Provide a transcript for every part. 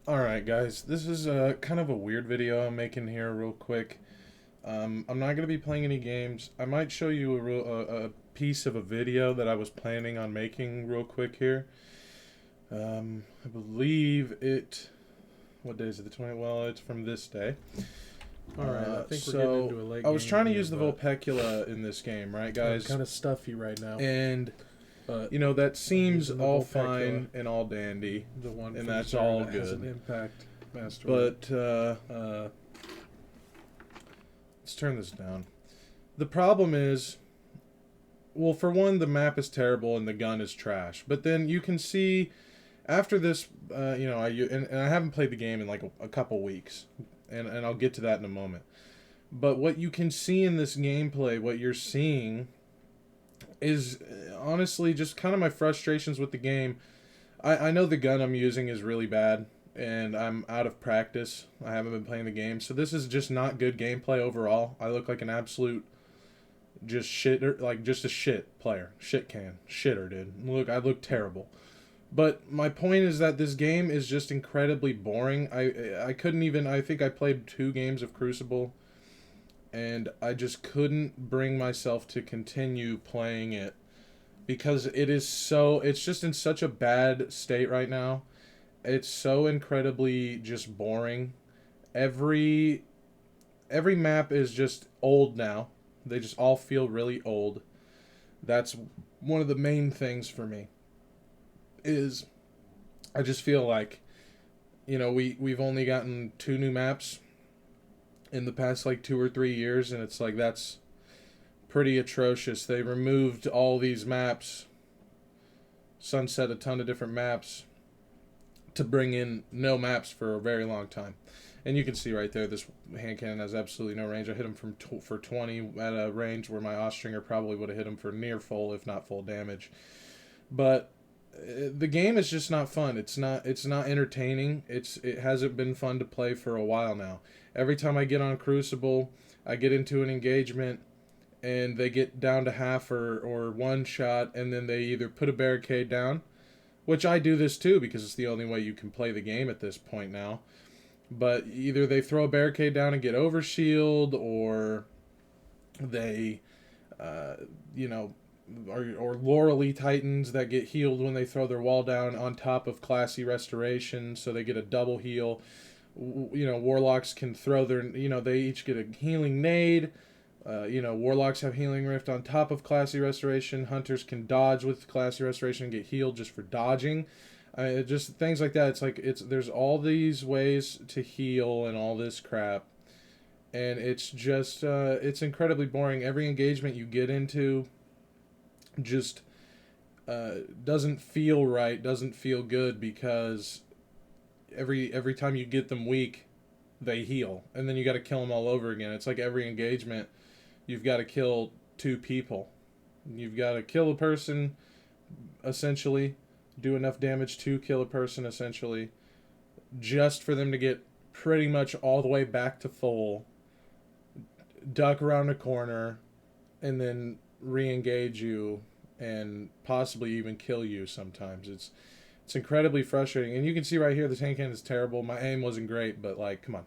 Alright guys, this is kind of a weird video I'm making here real quick. I'm not going to be playing any games. I might show you a piece of a video that I was planning on making real quick here. I believe it... What day is it? The 20th? Well, it's from this day. Alright, I think we're getting So, into a late I was game trying to here, use the but Vulpecula in this game, right I'm guys? kind of stuffy right now. And, But you know, that seems using the all Vulpecula, fine and all dandy. the one and from that's Zerg all that has an good. impact mastery. But, let's turn this down. The problem is, well, for one, the map is terrible and the gun is trash. But then you can see, after this, and I haven't played the game in like a couple weeks, and I'll get to that in a moment. But what you can see in this gameplay, what you're seeing, is honestly just kind of my frustrations with the game. I know the gun I'm using is really bad, and I'm out of practice. I haven't been playing the game, so this is just not good gameplay overall. I look like an absolute just shit, like just a shit player, shit can, shitter, dude. Look, I look terrible. But my point is that this game is just incredibly boring. I couldn't even. I think I played 2 games of Crucible, and I just couldn't bring myself to continue playing it because it's just in such a bad state right now. It's so incredibly just boring. Every every map is just old now. They just all feel really old. That's one of the main things for me. Is I just feel like, we've only gotten 2 new maps in the past like 2 or 3 years, and it's like that's pretty atrocious. They removed all these maps, sunset a ton of different maps to bring in no maps for a very long time. And you can see right there, this hand cannon has absolutely no range. I hit him for 20 at a range where my Austringer probably would have hit him for near full, if not full damage. But the game is just not fun. It's not entertaining. It hasn't been fun to play for a while now. Every time I get on Crucible, I get into an engagement and they get down to half or one shot, and then they either put a barricade down, which I do this too because it's the only way you can play the game at this point now. But either they throw a barricade down and get overshield, or they, uh, you know, or Laurel Titans that get healed when they throw their wall down on top of Classy Restoration, so they get a double heal. Warlocks can throw they each get a healing nade. Warlocks have Healing Rift on top of Classy Restoration. Hunters can dodge with Classy Restoration and get healed just for dodging. Just things like that. There's all these ways to heal and all this crap, and it's just it's incredibly boring. Every engagement you get into just doesn't feel right, doesn't feel good because every time you get them weak, they heal, and then you got to kill them all over again. It's like every engagement, you've got to kill 2 people. You've got to kill a person, essentially, do enough damage to kill a person, essentially, just for them to get pretty much all the way back to full, duck around a corner, and then re-engage you and possibly even kill you sometimes. It's incredibly frustrating. And you can see right here the tank cannon is terrible. My aim wasn't great, but like, come on.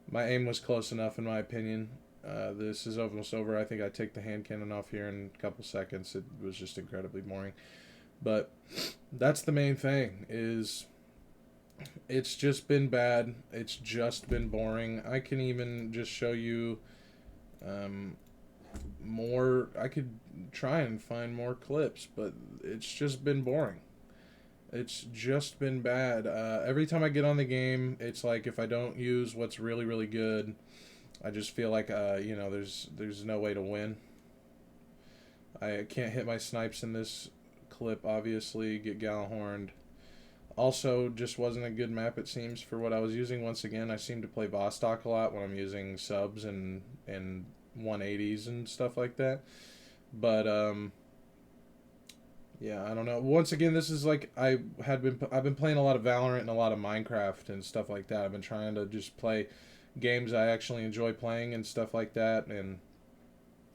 My aim was close enough in my opinion. This is almost over. I think I take the hand cannon off here in a couple seconds. It was just incredibly boring. But that's the main thing, is it's just been bad. It's just been boring. I can even just show you more. I could try and find more clips, but it's just been boring. It's just been bad. Every time I get on the game, it's like if I don't use what's really, really good, I just feel like there's no way to win. I can't hit my snipes in this clip, obviously, get Gallahorned. Also, just wasn't a good map, it seems, for what I was using. Once again, I seem to play Vostok a lot when I'm using subs and 180s and stuff like that. But yeah, I don't know. Once again, this is like I've been playing a lot of Valorant and a lot of Minecraft and stuff like that. I've been trying to just play games I actually enjoy playing and stuff like that, and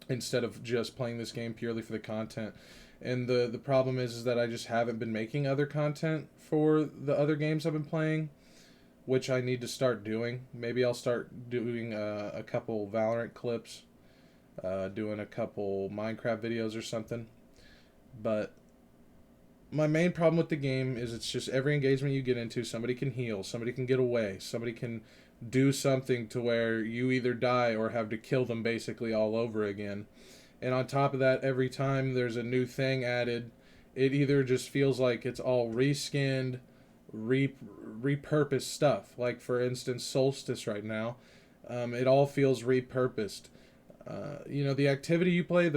instead of just playing this game purely for the content. And the problem is that I just haven't been making other content for the other games I've been playing. which I need to start doing. Maybe I'll start doing a couple Valorant clips, doing a couple Minecraft videos or something. But my main problem with the game is it's just every engagement you get into, somebody can heal, somebody can get away, somebody can do something to where you either die or have to kill them basically all over again. And on top of that, every time there's a new thing added, it either just feels like it's all reskinned, repurposed stuff. Like, for instance, Solstice right now, it all feels repurposed. The activity you play, I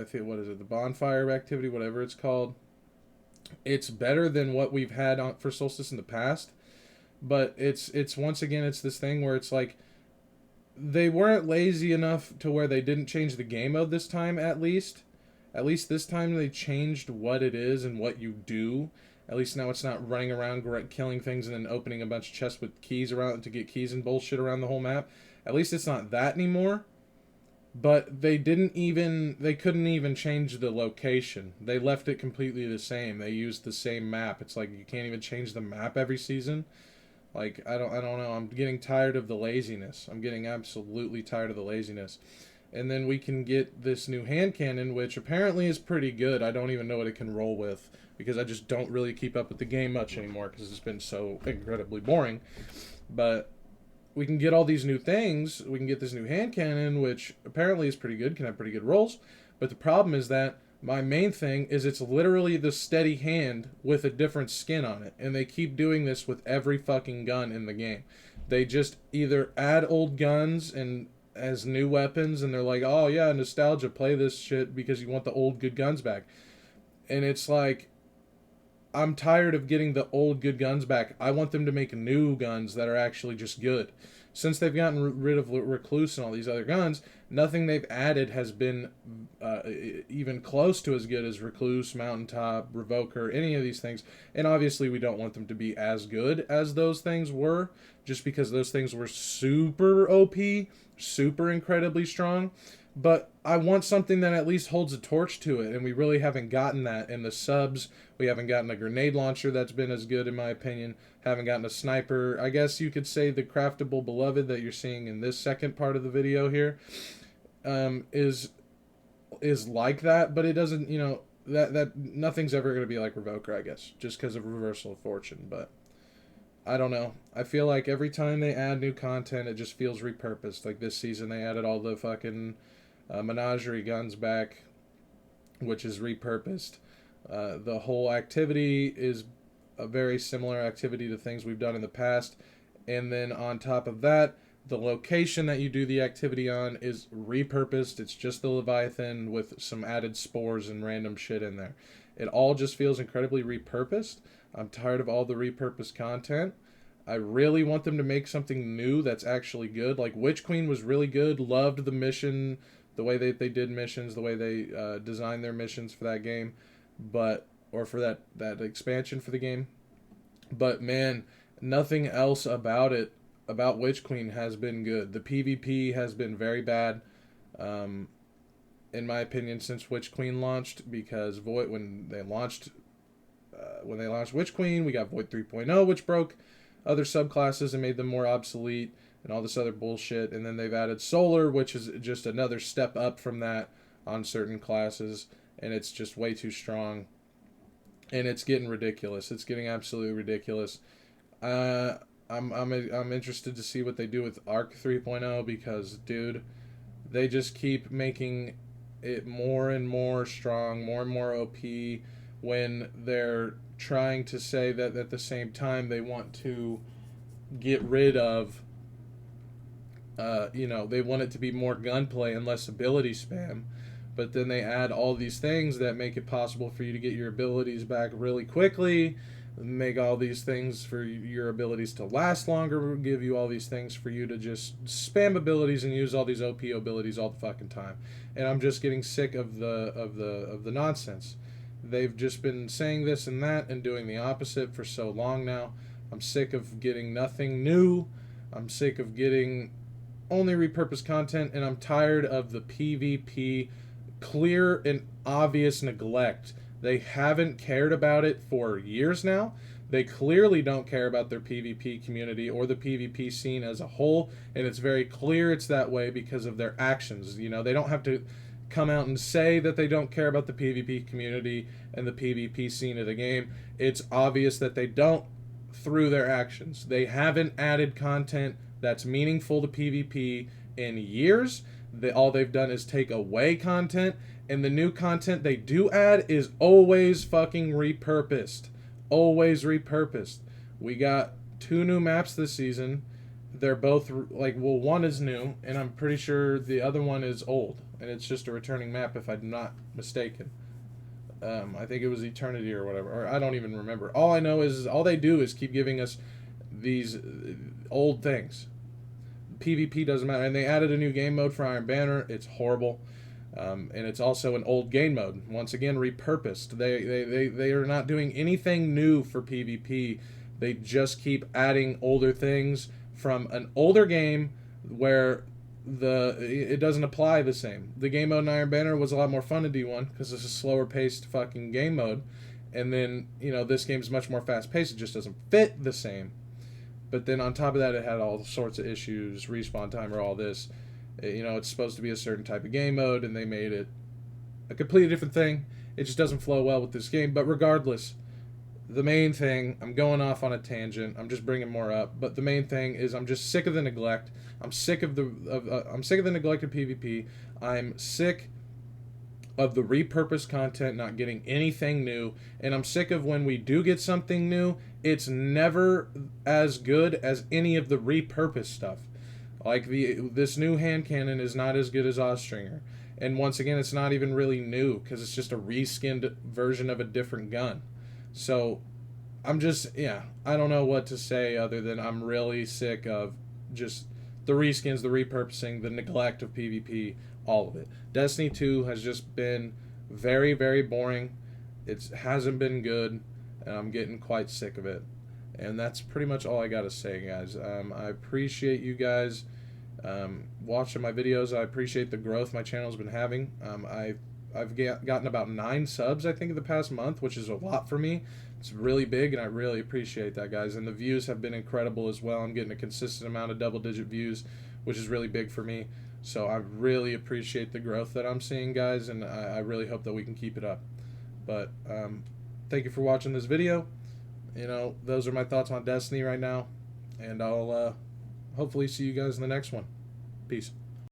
think, what is it, the bonfire activity, whatever it's called, it's better than what we've had for Solstice in the past. But it's once again, it's this thing where it's like, they weren't lazy enough to where they didn't change the game mode this time, at least. At least this time they changed what it is and what you do. At least now it's not running around killing things and then opening a bunch of chests with keys around to get keys and bullshit around the whole map. At least it's not that anymore. But they couldn't even change the location. They left it completely the same. They used the same map. It's like you can't even change the map every season. Like, I don't know. I'm getting tired of the laziness. I'm getting absolutely tired of the laziness. And then we can get this new hand cannon, which apparently is pretty good. I don't even know what it can roll with, because I just don't really keep up with the game much anymore, because it's been so incredibly boring. But we can get all these new things. We can get this new hand cannon, which apparently is pretty good, can have pretty good rolls. But the problem is that my main thing is it's literally the steady hand with a different skin on it. And they keep doing this with every fucking gun in the game. They just either add old guns and as new weapons, and they're like, oh yeah, nostalgia, play this shit because you want the old good guns back. And it's like, I'm tired of getting the old good guns back. I want them to make new guns that are actually just good. Since they've gotten rid of Recluse and all these other guns, nothing they've added has been even close to as good as Recluse, Mountaintop, Revoker, any of these things. And obviously we don't want them to be as good as those things were, just because those things were super OP, super incredibly strong. But I want something that at least holds a torch to it, and we really haven't gotten that in the subs. We haven't gotten a grenade launcher that's been as good, in my opinion. Haven't gotten a sniper. I guess you could say the craftable beloved that you're seeing in this second part of the video here is like that, but it doesn't, that nothing's ever going to be like Revoker, I guess, just because of Reversal of Fortune. But I don't know. I feel like every time they add new content, it just feels repurposed. Like this season, they added all the fucking menagerie guns back, which is repurposed. The whole activity is a very similar activity to things we've done in the past. And then on top of that, the location that you do the activity on is repurposed. It's just the Leviathan with some added spores and random shit in there. It all just feels incredibly repurposed. I'm tired of all the repurposed content. I really want them to make something new that's actually good. Like Witch Queen was really good. Loved the mission, the way they did missions, the way they designed their missions for that game, or for that expansion for the game. But man, nothing else about Witch Queen has been good. The PvP has been very bad, in my opinion, since Witch Queen launched, because when they launched Witch Queen, we got Void 3.0, which broke other subclasses and made them more obsolete and all this other bullshit. And then they've added Solar, which is just another step up from that on certain classes, and it's just way too strong. And it's getting ridiculous. It's getting absolutely ridiculous. I'm interested to see what they do with Arc 3.0, because, dude, they just keep making it more and more strong, more and more OP, when they're trying to say that at the same time they want to get rid of, they want it to be more gunplay and less ability spam. But then they add all these things that make it possible for you to get your abilities back really quickly, make all these things for your abilities to last longer, give you all these things for you to just spam abilities and use all these OP abilities all the fucking time. And I'm just getting sick of the nonsense. They've just been saying this and that and doing the opposite for so long now. I'm sick of getting nothing new. I'm sick of getting only repurposed content, and I'm tired of the PvP clear and obvious neglect. They haven't cared about it for years now. They clearly don't care about their PvP community or the PvP scene as a whole, and it's very clear it's that way because of their actions. You know, they don't have to come out and say that they don't care about the PvP community and the PvP scene of the game. It's obvious that they don't through their actions. They haven't added content that's meaningful to PvP in years. All they've done is take away content, and the new content they do add is always fucking repurposed. Always repurposed. We got 2 new maps this season. They're both, like, well, one is new, and I'm pretty sure the other one is old, and it's just a returning map if I'm not mistaken. I think it was Eternity or whatever, or I don't even remember. All I know is all they do is keep giving us these old things. PvP doesn't matter, and they added a new game mode for Iron Banner. It's horrible. And it's also an old game mode. Once again, repurposed. They are not doing anything new for PvP. They just keep adding older things from an older game where it doesn't apply the same. The game mode in Iron Banner was a lot more fun in D1 because it's a slower paced fucking game mode. And then, you know, this game's much more fast paced. It just doesn't fit the same. But then on top of that, it had all sorts of issues, respawn timer, all this. You know, it's supposed to be a certain type of game mode, and they made it a completely different thing. It just doesn't flow well with this game. But regardless, the main thing, I'm going off on a tangent. I'm just bringing more up. But the main thing is I'm just sick of the neglect. I'm sick of the neglect of PvP. I'm sick of the repurposed content not getting anything new, and I'm sick of when we do get something new, it's never as good as any of the repurposed stuff. Like this new hand cannon is not as good as Austringer. And once again, it's not even really new because it's just a reskinned version of a different gun. So I don't know what to say other than I'm really sick of just the reskins, the repurposing, the neglect of PvP, all of it. Destiny 2 has just been very, very boring. It hasn't been good, and I'm getting quite sick of it. And that's pretty much all I got to say, guys. I appreciate you guys watching my videos. I appreciate the growth my channel's been having. I've gotten about 9 subs, I think, in the past month, which is a lot for me. It's really big, and I really appreciate that, guys. And the views have been incredible as well. I'm getting a consistent amount of double-digit views, which is really big for me. So I really appreciate the growth that I'm seeing, guys, and I really hope that we can keep it up. But thank you for watching this video. You know, those are my thoughts on Destiny right now, and I'll hopefully see you guys in the next one. Peace.